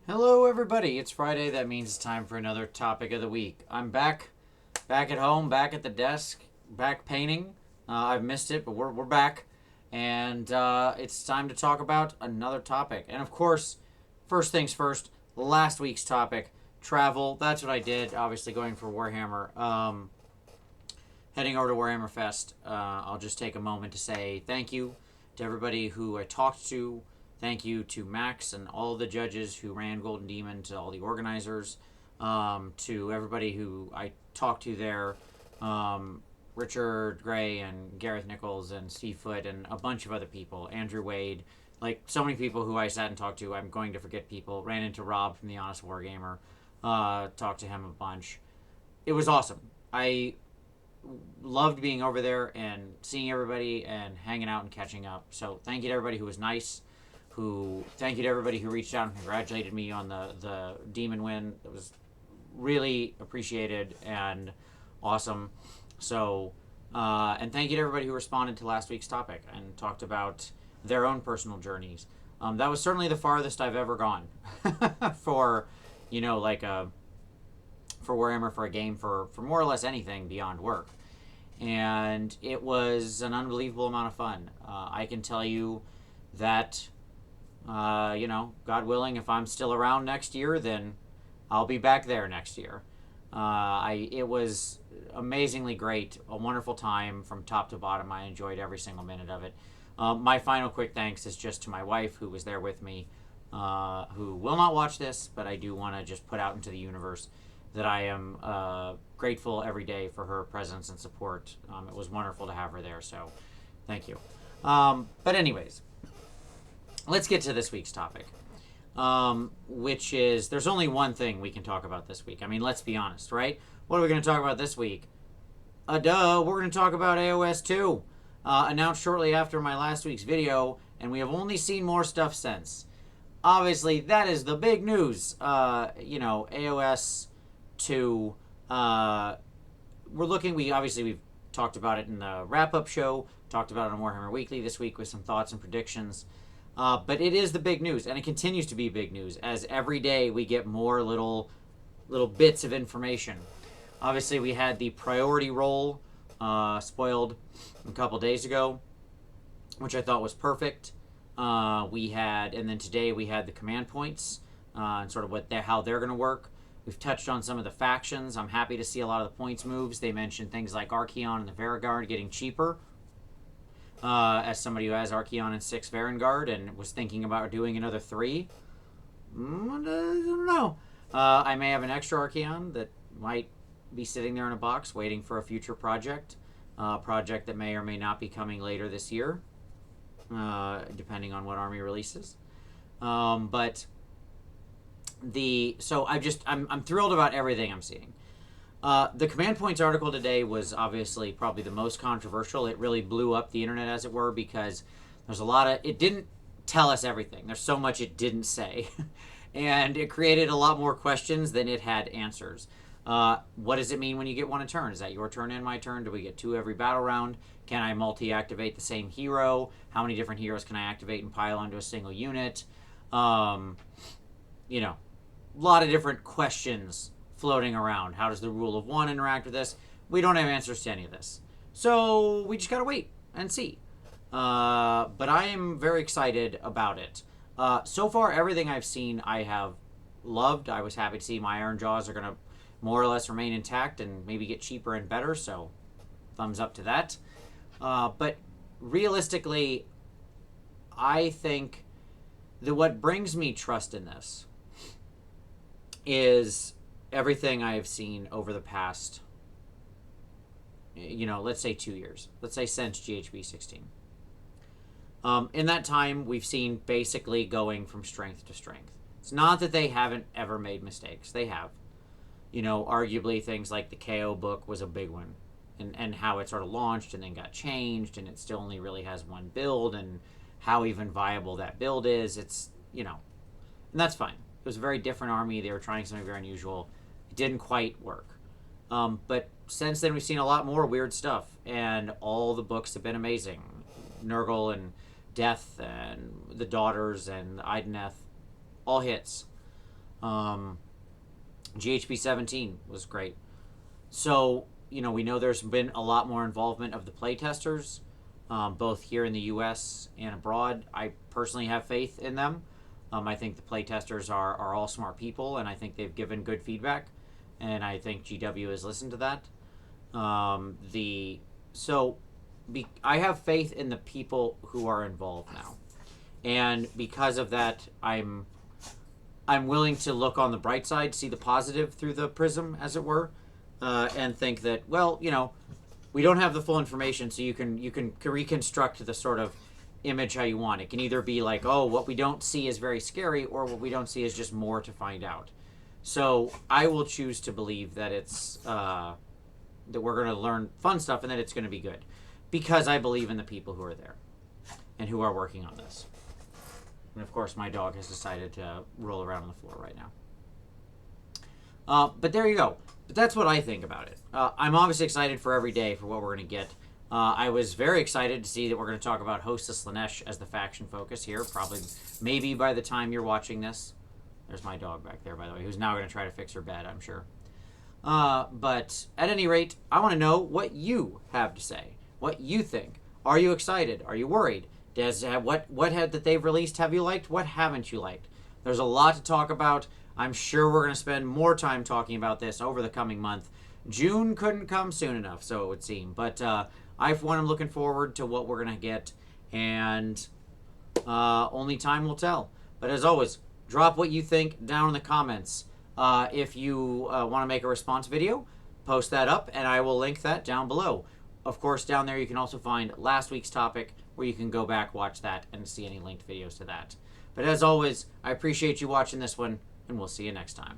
Hello, everybody. It's Friday. That means it's time for another topic of the week. I'm back at home, back at the desk, back painting. I've missed it, but we're back, and it's time to talk about another topic. And of course, first things first. Last week's topic, travel. That's what I did. Obviously, going for Warhammer. Heading over to Warhammer Fest. I'll just take a moment to say thank you to everybody who I talked to. Thank you to Max and all the judges who ran Golden Demon, to all the organizers, to everybody who I talked to there, Richard Gray and Gareth Nichols and Steve Foote and a bunch of other people, Andrew Wade, like so many people who I sat and talked to. I'm going to forget people. Ran into Rob from the Honest Wargamer, talked to him a bunch. It was awesome. I loved being over there and seeing everybody and hanging out and catching up. So thank you to everybody who was nice. Thank you to everybody who reached out and congratulated me on the demon win. It was really appreciated and awesome. So, and thank you to everybody who responded to last week's topic and talked about their own personal journeys. That was certainly the farthest I've ever gone for, like for Warhammer, for a game, for more or less anything beyond work. And it was an unbelievable amount of fun. I can tell you that, God willing, if I'm still around next year, then I'll be back there next year. It was amazingly great, a wonderful time from top to bottom. I enjoyed every single minute of it. My final quick thanks is just to my wife, who was there with me, who will not watch this, but I do want to just put out into the universe that I am grateful every day for her presence and support. It was wonderful to have her there, so thank you. But anyways, let's get to this week's topic, which is, there's only one thing we can talk about this week. I mean, let's be honest, right? What are we going to talk about this week? We're going to talk about AoS 2, announced shortly after my last week's video, and we have only seen more stuff since. Obviously, that is the big news. AoS 2, we've talked about it in the wrap-up show, talked about it on Warhammer Weekly this week with some thoughts and predictions. But it is the big news, and it continues to be big news as every day we get more little bits of information. Obviously, we had the priority roll spoiled a couple days ago, which I thought was perfect. And then today we had the command points and sort of how they're going to work. We've touched on some of the factions. I'm happy to see a lot of the points moves. They mentioned things like Archaon and the Varigard getting cheaper. As somebody who has Archaon and 6 Varigard and was thinking about doing another 3, I don't know. I may have an extra Archaon that might be sitting there in a box waiting for a future project. Project that may or may not be coming later this year, depending on what army releases. I'm thrilled about everything I'm seeing. The Command Points article today was obviously probably the most controversial. It really blew up the internet, as it were, because there's a lot of... It didn't tell us everything. There's so much it didn't say. And it created a lot more questions than it had answers. What does it mean when you get one a turn? Is that your turn and my turn? Do we get 2 every battle round? Can I multi-activate the same hero? How many different heroes can I activate and pile onto a single unit? A lot of different questions floating around. How does the rule of 1 interact with this? We don't have answers to any of this. So we just gotta wait and see. But I am very excited about it. So far, everything I've seen I have loved. I was happy to see my Iron Jaws are gonna more or less remain intact and maybe get cheaper and better, so thumbs up to that. But realistically, I think that what brings me trust in this is everything I have seen over the past, let's say 2 years. Let's say since GHB 16. In that time, we've seen basically going from strength to strength. It's not that they haven't ever made mistakes. They have. Arguably things like the KO book was a big one. And how it sort of launched and then got changed, and it still only really has one build, and how even viable that build is. And that's fine. It was a very different army. They were trying something very unusual. It didn't quite work. But since then, we've seen a lot more weird stuff, and all the books have been amazing. Nurgle and Death and the Daughters and Ideneth, all hits. GHB 17 was great. So, we know there's been a lot more involvement of the playtesters, both here in the U.S. and abroad. I personally have faith in them. I think the playtesters are all smart people, and I think they've given good feedback, and I think GW has listened to that. I have faith in the people who are involved now, and because of that, I'm willing to look on the bright side, see the positive through the prism, as it were, and think that, well, we don't have the full information, so you can reconstruct the sort of image how you want. It can either be like, oh, what we don't see is very scary, or what we don't see is just more to find out. So I will choose to believe that it's that we're going to learn fun stuff and that it's going to be good, because I believe in the people who are there and who are working on this. And of course, my dog has decided to roll around on the floor right now. But there you go. But that's what I think about it. I'm obviously excited for every day for what we're going to get. I was very excited to see that we're going to talk about Hostess Lanesh as the faction focus here. Probably, maybe by the time you're watching this. There's my dog back there, by the way, who's now going to try to fix her bed, I'm sure. But at any rate, I want to know what you have to say. What you think. Are you excited? Are you worried? That they've released have you liked? What haven't you liked? There's a lot to talk about. I'm sure we're going to spend more time talking about this over the coming month. June couldn't come soon enough, so it would seem. But I'm looking forward to what we're going to get, and only time will tell. But as always, drop what you think down in the comments. If you want to make a response video, post that up, and I will link that down below. Of course, down there you can also find last week's topic, where you can go back, watch that, and see any linked videos to that. But as always, I appreciate you watching this one, and we'll see you next time.